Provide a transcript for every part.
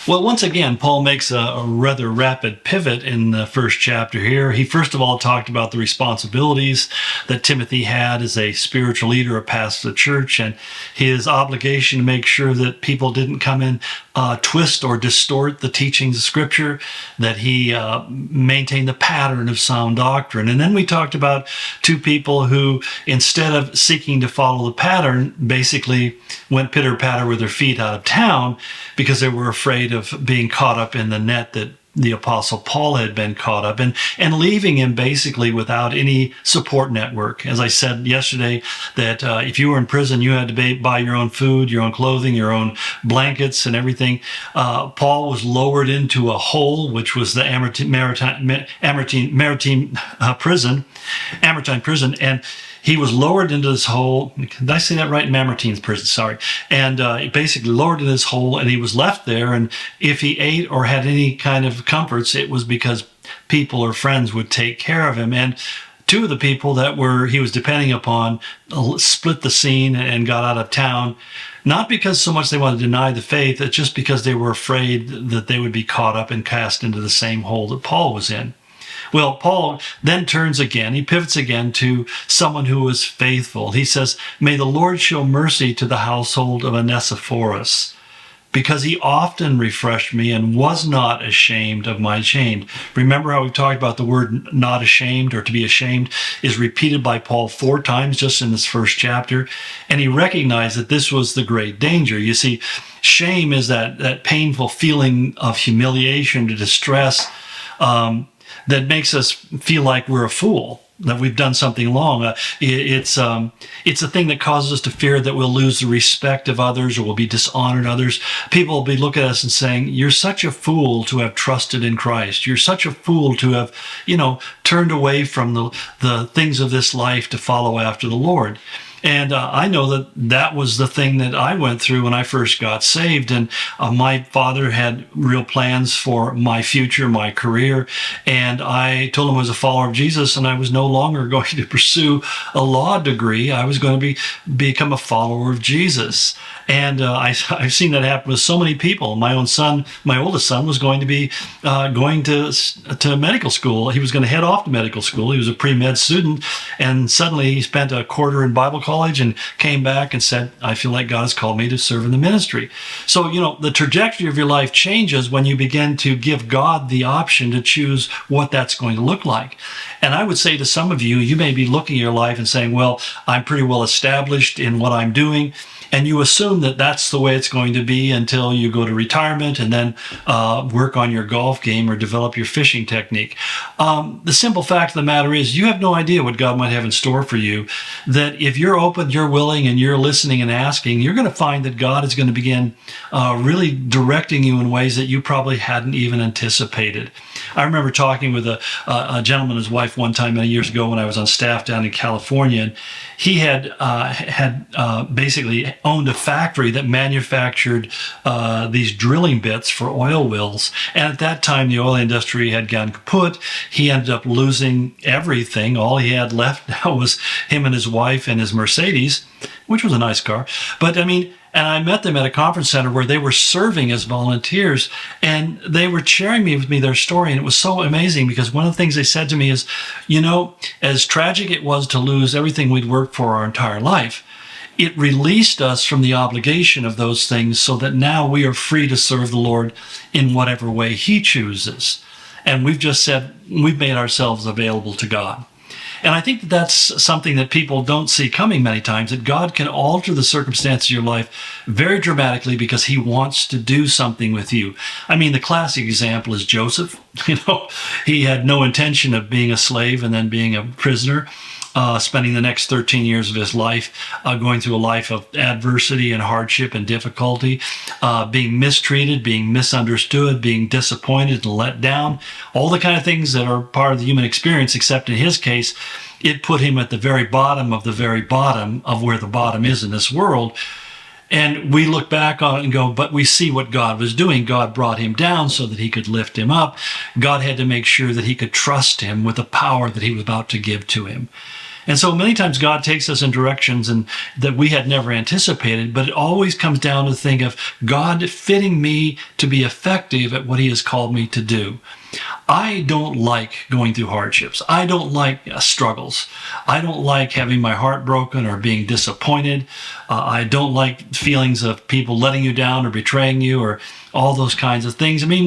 Well, once again, Paul makes a rather rapid pivot in the first chapter here. He first of all talked about the responsibilities that Timothy had as a spiritual leader, a pastor of the church, and his obligation to make sure that people didn't come in, twist or distort the teachings of Scripture, that he maintained the pattern of sound doctrine. And then we talked about two people who, instead of seeking to follow the pattern, basically went pitter-patter with their feet out of town because they were afraid of being caught up in the net that the Apostle Paul had been caught up in, and leaving him basically without any support network. As I said yesterday, that if you were in prison, you had to buy your own food, your own clothing, your own blankets and everything. Paul was lowered into a hole, which was the Mamertine prison, and he was lowered into this hole. Did I say that right? Mamertine's prison, sorry. And basically lowered in this hole, and he was left there. And if he ate or had any kind of comforts, it was because people or friends would take care of him. And two of the people that he was depending upon split the scene and got out of town, not because so much they wanted to deny the faith, it's just because they were afraid that they would be caught up and cast into the same hole that Paul was in. Well, Paul then turns again, he pivots again to someone who was faithful. He says, "May the Lord show mercy to the household of Onesiphorus, because he often refreshed me and was not ashamed of my shame." Remember how we talked about the word not ashamed, or to be ashamed is repeated by Paul 4 times just in this first chapter. And he recognized that this was the great danger. You see, shame is that painful feeling of humiliation, to distress, that makes us feel like we're a fool, that we've done something wrong. It's a thing that causes us to fear that we'll lose the respect of others, or we'll be dishonored others. People will be looking at us and saying, "You're such a fool to have trusted in Christ. You're such a fool to have, turned away from the things of this life to follow after the Lord." And I know that was the thing that I went through when I first got saved. And my father had real plans for my future, my career. And I told him I was a follower of Jesus, and I was no longer going to pursue a law degree. I was going to become a follower of Jesus. And I've seen that happen with so many people. My own son, my oldest son, was going to be going to medical school. He was going to head off to medical school. He was a pre-med student. And suddenly he spent a quarter in Bible college and came back and said, "I feel like God has called me to serve in the ministry." So, the trajectory of your life changes when you begin to give God the option to choose what that's going to look like. And I would say to some of you, you may be looking at your life and saying, "Well, I'm pretty well established in what I'm doing." And you assume that that's the way it's going to be until you go to retirement and then work on your golf game or develop your fishing technique. The simple fact of the matter is, you have no idea what God might have in store for you. That if you're open, you're willing, and you're listening and asking, you're going to find that God is going to begin really directing you in ways that you probably hadn't even anticipated. I remember talking with a gentleman and his wife one time many years ago when I was on staff down in California, and he had basically owned a factory that manufactured these drilling bits for oil wells. And at that time, the oil industry had gone kaput. He ended up losing everything. All he had left now was him and his wife and his Mercedes, which was a nice car. But and I met them at a conference center where they were serving as volunteers, and they were sharing with me their story. And it was so amazing, because one of the things they said to me is, as tragic it was to lose everything we'd worked for our entire life, it released us from the obligation of those things, so that now we are free to serve the Lord in whatever way He chooses. And we've just said, we've made ourselves available to God. And I think that's something that people don't see coming many times, that God can alter the circumstances of your life very dramatically because He wants to do something with you. The classic example is Joseph. He had no intention of being a slave and then being a prisoner. Spending the next 13 years of his life going through a life of adversity and hardship and difficulty, being mistreated, being misunderstood, being disappointed and let down, all the kind of things that are part of the human experience, except in his case, it put him at the very bottom of where the bottom is in this world. And we look back on it and go, but we see what God was doing. God brought him down so that He could lift him up. God had to make sure that he could trust Him with the power that He was about to give to him. And so many times God takes us in directions and that we had never anticipated, but it always comes down to the thing of God fitting me to be effective at what he has called me to do. I don't like going through hardships. I don't like struggles. I don't like having my heart broken or being disappointed. I don't like feelings of people letting you down or betraying you or all those kinds of things. I mean,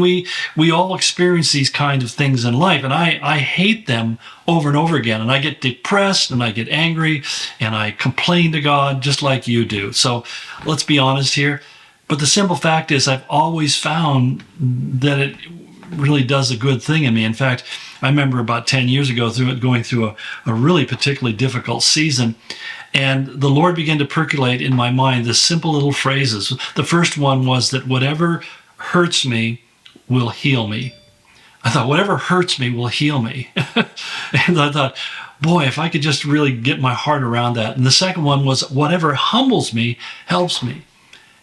we all experience these kinds of things in life, and I hate them over and over again. And I get depressed and I get angry and I complain to God just like you do. So let's be honest here. But the simple fact is I've always found that it really does a good thing in me. In fact, I remember about 10 years ago going through a really particularly difficult season, and the Lord began to percolate in my mind this simple little phrases. The first one was that whatever hurts me will heal me. I thought, whatever hurts me will heal me. And I thought, boy, if I could just really get my heart around that. And the second one was, whatever humbles me helps me.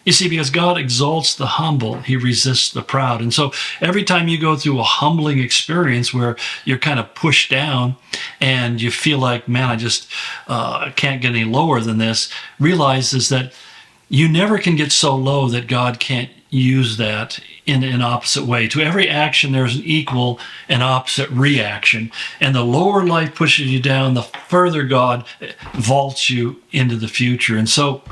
You see, because God exalts the humble, he resists the proud. And so every time you go through a humbling experience where you're kind of pushed down and you feel like, man, I just can't get any lower than this, realize is that you never can get so low that God can't use that in an opposite way. To every action, there's an equal and opposite reaction. And the lower life pushes you down, the further God vaults you into the future. And so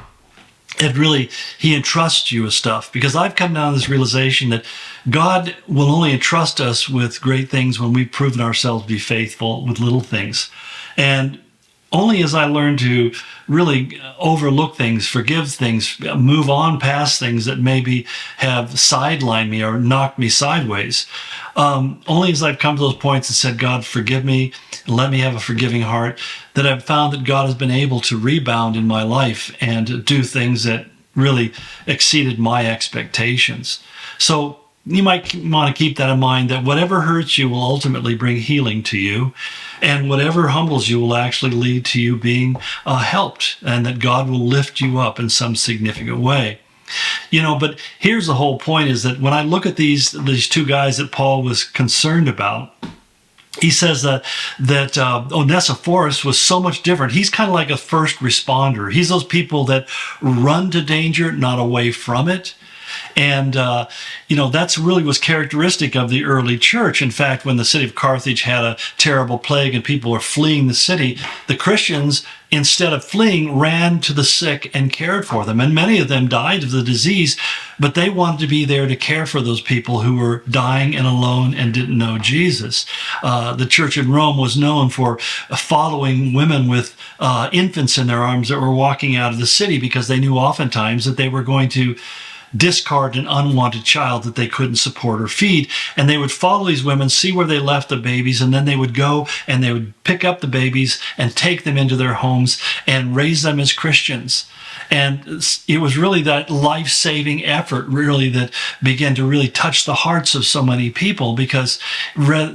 he entrusts you with stuff, because I've come down to this realization that God will only entrust us with great things when we've proven ourselves to be faithful with little things. And only as I learn to really overlook things, forgive things, move on past things that maybe have sidelined me or knocked me sideways, only as I've come to those points and said, God, forgive me, and let me have a forgiving heart, that I've found that God has been able to rebound in my life and do things that really exceeded my expectations. So you might want to keep that in mind, that whatever hurts you will ultimately bring healing to you, and whatever humbles you will actually lead to you being helped, and that God will lift you up in some significant way. But here's the whole point, is that when I look at these two guys that Paul was concerned about, he says that Onesiphorus was so much different. He's kind of like a first responder. He's those people that run to danger, not away from it. And, that's really was characteristic of the early church. In fact, when the city of Carthage had a terrible plague and people were fleeing the city, the Christians, instead of fleeing, ran to the sick and cared for them. And many of them died of the disease, but they wanted to be there to care for those people who were dying and alone and didn't know Jesus. The church in Rome was known for following women with infants in their arms that were walking out of the city, because they knew oftentimes that they were going to discard an unwanted child that they couldn't support or feed. And they would follow these women, see where they left the babies, and then they would go and they would pick up the babies and take them into their homes and raise them as Christians. And it was really that life-saving effort really that began to really touch the hearts of so many people, because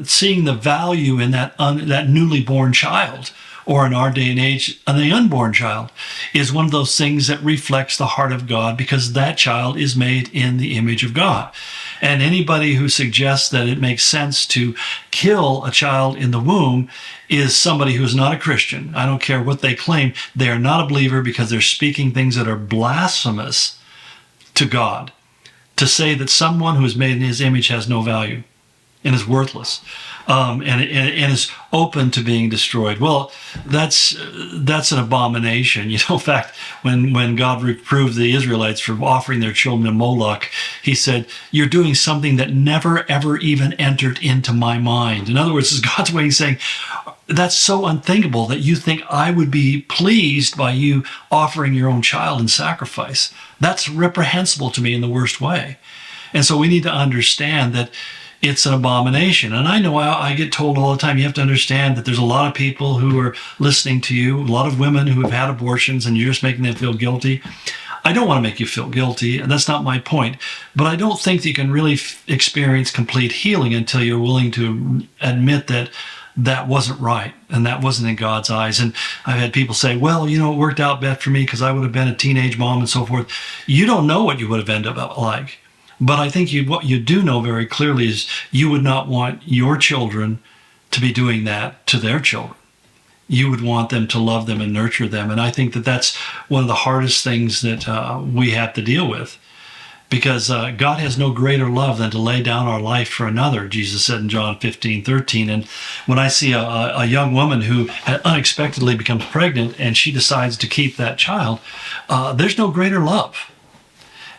seeing the value in that newly born child, or in our day and age, the unborn child, is one of those things that reflects the heart of God, because that child is made in the image of God. And anybody who suggests that it makes sense to kill a child in the womb is somebody who's not a Christian. I don't care what they claim. They are not a believer, because they're speaking things that are blasphemous to God. To say that someone who is made in his image has no value and is worthless, and is open to being destroyed. Well, that's an abomination. In fact, when God reproved the Israelites for offering their children to Moloch, he said, you're doing something that never, ever even entered into my mind. In other words, it's God's way of saying, that's so unthinkable that you think I would be pleased by you offering your own child in sacrifice. That's reprehensible to me in the worst way. And so we need to understand that it's an abomination. And I know I get told all the time, you have to understand that there's a lot of people who are listening to you, a lot of women who have had abortions, and you're just making them feel guilty. I don't want to make you feel guilty, and that's not my point. But I don't think that you can really experience complete healing until you're willing to admit that that wasn't right, and that wasn't in God's eyes. And I've had people say, well, it worked out better for me because I would have been a teenage mom and so forth. You don't know what you would have ended up like. But I think what you do know very clearly is you would not want your children to be doing that to their children. you would want them to love them and nurture them. And I think that that's one of the hardest things that we have to deal with, because God has no greater love than to lay down our life for another, Jesus said in John 15:13. And when I see a young woman who unexpectedly becomes pregnant and she decides to keep that child, there's no greater love.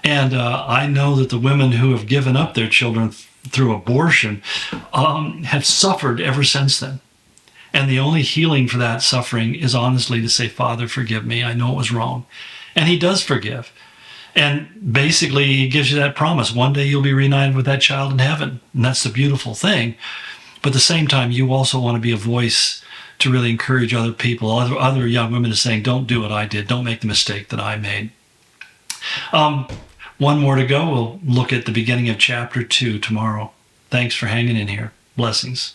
And I know that the women who have given up their children through abortion have suffered ever since then. And the only healing for that suffering is honestly to say, Father, forgive me. I know it was wrong. And he does forgive. And basically, he gives you that promise. One day you'll be reunited with that child in heaven. And that's the beautiful thing. But at the same time, you also want to be a voice to really encourage other people, other young women, to saying, don't do what I did. Don't make the mistake that I made. One more to go. We'll look at the beginning of chapter 2 tomorrow. Thanks for hanging in here. Blessings.